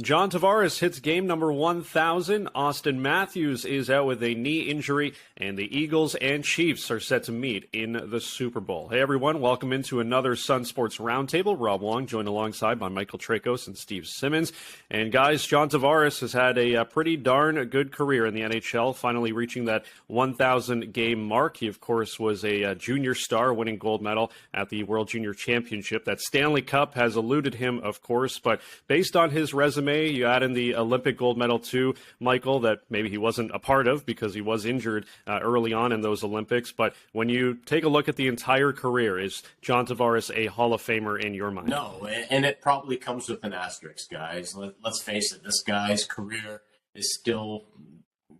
John Tavares hits game number 1,000. Auston Matthews is out with a knee injury, and the Eagles and Chiefs are set to meet in the Super Bowl. Hey, everyone. Welcome into another Sun Sports Roundtable. Rob Wong joined alongside by Michael Traikos and Steve Simmons. And, guys, John Tavares has had a pretty darn good career in the NHL, finally reaching that 1,000-game mark. He, of course, was a junior star, winning gold medal at the World Junior Championship. That Stanley Cup has eluded him, of course, but based on his resume, you add in the Olympic gold medal too, Michael, that maybe he wasn't a part of because he was injured early on in those Olympics. But when you take a look at the entire career, is John Tavares a Hall of Famer in your mind? No, and it probably comes with an asterisk, guys. Let's face it, this guy's career is still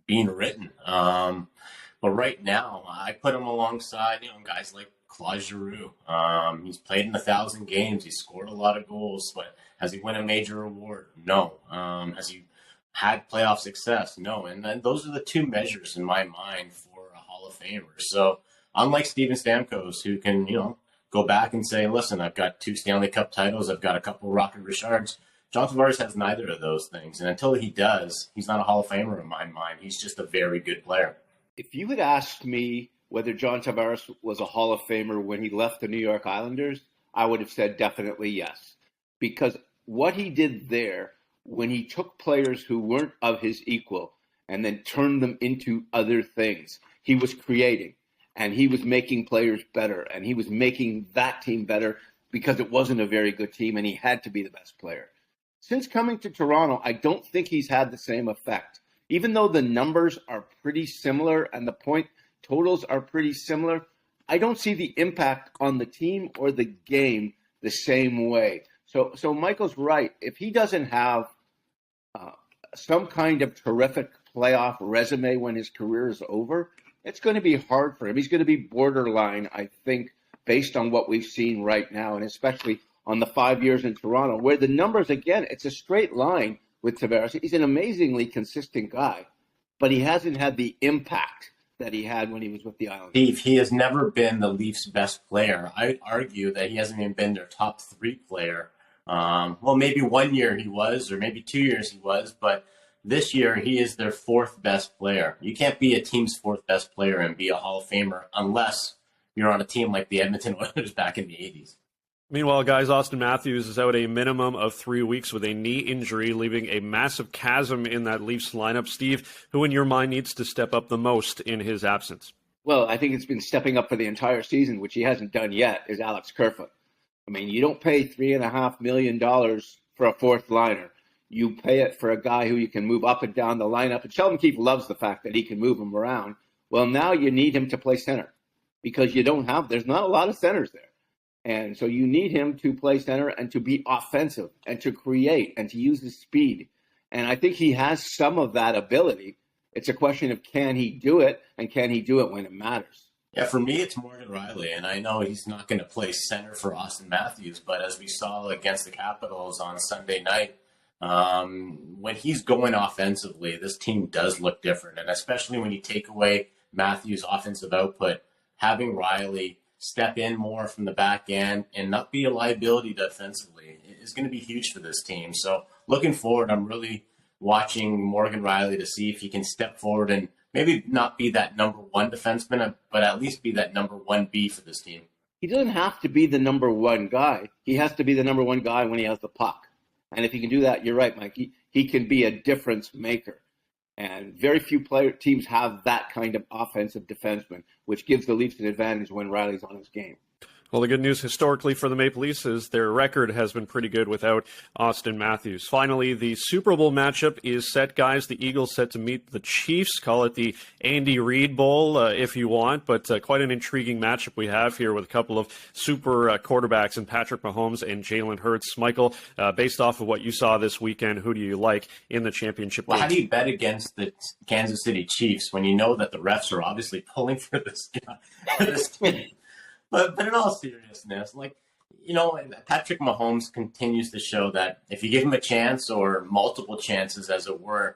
being written. But right now, I put him alongside guys like Claude Giroux. He's played in 1,000 games. He's scored a lot of goals, but has he won a major award? No. Has he had playoff success? No. And then those are the two measures in my mind for a Hall of Famer. So unlike Steven Stamkos, who can, go back and say, listen, I've got 2 Stanley Cup titles. I've got a couple Rocket Richards. John Tavares has neither of those things. And until he does, he's not a Hall of Famer in my mind. He's just a very good player. If you had asked me whether John Tavares was a Hall of Famer when he left the New York Islanders, I would have said definitely yes. Because what he did there, when he took players who weren't of his equal and then turned them into other things, he was creating and he was making players better and he was making that team better because it wasn't a very good team and he had to be the best player. Since coming to Toronto, I don't think he's had the same effect. Even though the numbers are pretty similar and the point totals are pretty similar, I don't see the impact on the team or the game the same way. So Michael's right. If he doesn't have some kind of terrific playoff resume when his career is over, it's going to be hard for him. He's going to be borderline, I think, based on what we've seen right now, and especially on the 5 years in Toronto, where the numbers, again, it's a straight line with Tavares. He's an amazingly consistent guy, but he hasn't had the impact that he had when he was with the Islanders. Steve, he has never been the Leafs' best player. I'd argue that he hasn't even been their top 3 player. Well, maybe 1 year he was, or maybe 2 years he was, but this year he is their 4th best player. You can't be a team's 4th best player and be a Hall of Famer unless you're on a team like the Edmonton Oilers back in the 80s. Meanwhile, guys, Auston Matthews is out a minimum of 3 weeks with a knee injury, leaving a massive chasm in that Leafs lineup. Steve, who in your mind needs to step up the most in his absence? Well, I think it's been stepping up for the entire season, which he hasn't done yet, is Alex Kerfoot. I mean, you don't pay $3.5 million for a 4th liner. You pay it for a guy who you can move up and down the lineup. And Sheldon Keefe loves the fact that he can move him around. Well, now you need him to play center because there's not a lot of centers there. And so you need him to play center and to be offensive and to create and to use his speed. And I think he has some of that ability. It's a question of can he do it, and can he do it when it matters? Yeah, for me, it's Morgan Rielly, and I know he's not going to play center for Auston Matthews, but as we saw against the Capitals on Sunday night, when he's going offensively, this team does look different. And especially when you take away Matthews' offensive output, having Rielly step in more from the back end and not be a liability defensively is going to be huge for this team. So looking forward, I'm really watching Morgan Rielly to see if he can step forward and maybe not be that number 1 defenseman, but at least be that number 1B for this team. He doesn't have to be the number 1 guy. He has to be the number 1 guy when he has the puck. And if he can do that, you're right, Mike. He can be a difference maker. And very few teams have that kind of offensive defenseman, which gives the Leafs an advantage when Rielly's on his game. Well, the good news historically for the Maple Leafs is their record has been pretty good without Auston Matthews. Finally, the Super Bowl matchup is set, guys. The Eagles set to meet the Chiefs. Call it the Andy Reid Bowl if you want, but quite an intriguing matchup we have here with a couple of super quarterbacks in Patrick Mahomes and Jalen Hurts. Michael, based off of what you saw this weekend, who do you like in the championship Well, game? how do you bet against the Kansas City Chiefs when you know that the refs are obviously pulling for this team? But in all seriousness, Patrick Mahomes continues to show that if you give him a chance or multiple chances, as it were,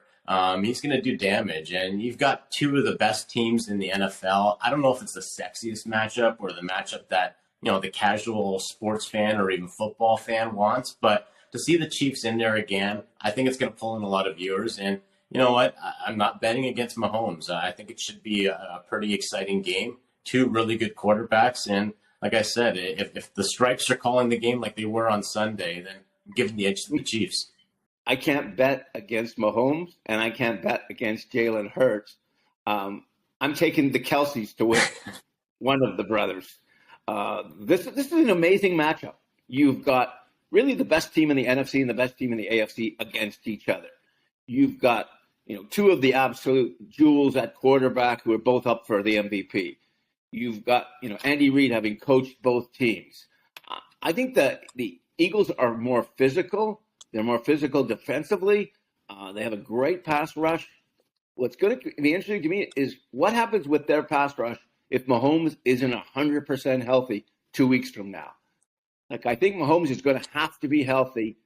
he's going to do damage. And you've got 2 of the best teams in the NFL. I don't know if it's the sexiest matchup or the matchup that, the casual sports fan or even football fan wants, but to see the Chiefs in there again, I think it's going to pull in a lot of viewers. And you know what? I'm not betting against Mahomes. I think it should be a pretty exciting game. Two really good quarterbacks. And like I said, if the Stripes are calling the game like they were on Sunday, then I'm giving the edge to the Chiefs. I can't bet against Mahomes, and I can't bet against Jalen Hurts. I'm taking the Kelseys to win, one of the brothers. This is an amazing matchup. You've got really the best team in the NFC and the best team in the AFC against each other. You've got two of the absolute jewels at quarterback who are both up for the MVP. You've got Andy Reid having coached both teams. I think that the Eagles are more physical. They're more physical defensively. They have a great pass rush. What's going to be interesting to me is what happens with their pass rush if Mahomes isn't 100% healthy 2 weeks from now. Like, I think Mahomes is going to have to be healthy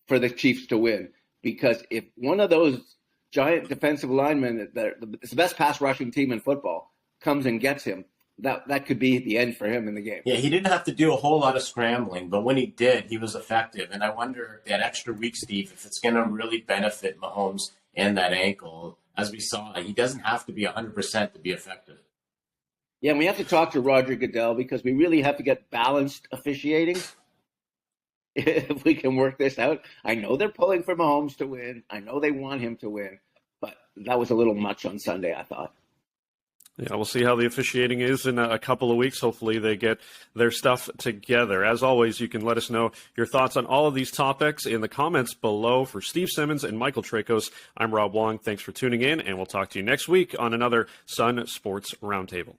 for the Chiefs to win, because if one of those giant defensive linemen, it's the best pass rushing team in football, comes and gets him, that could be the end for him in the game. Yeah, he didn't have to do a whole lot of scrambling, but when he did, he was effective. And I wonder that extra week, Steve, if it's going to really benefit Mahomes and that ankle. As we saw, he doesn't have to be 100% to be effective. Yeah, and we have to talk to Roger Goodell, because we really have to get balanced officiating if we can work this out. I know they're pulling for Mahomes to win. I know they want him to win, but that was a little much on Sunday, I thought. Yeah, we'll see how the officiating is in a couple of weeks. Hopefully they get their stuff together. As always, you can let us know your thoughts on all of these topics in the comments below. For Steve Simmons and Michael Traikos, I'm Rob Wong. Thanks for tuning in, and we'll talk to you next week on another Sun Sports Roundtable.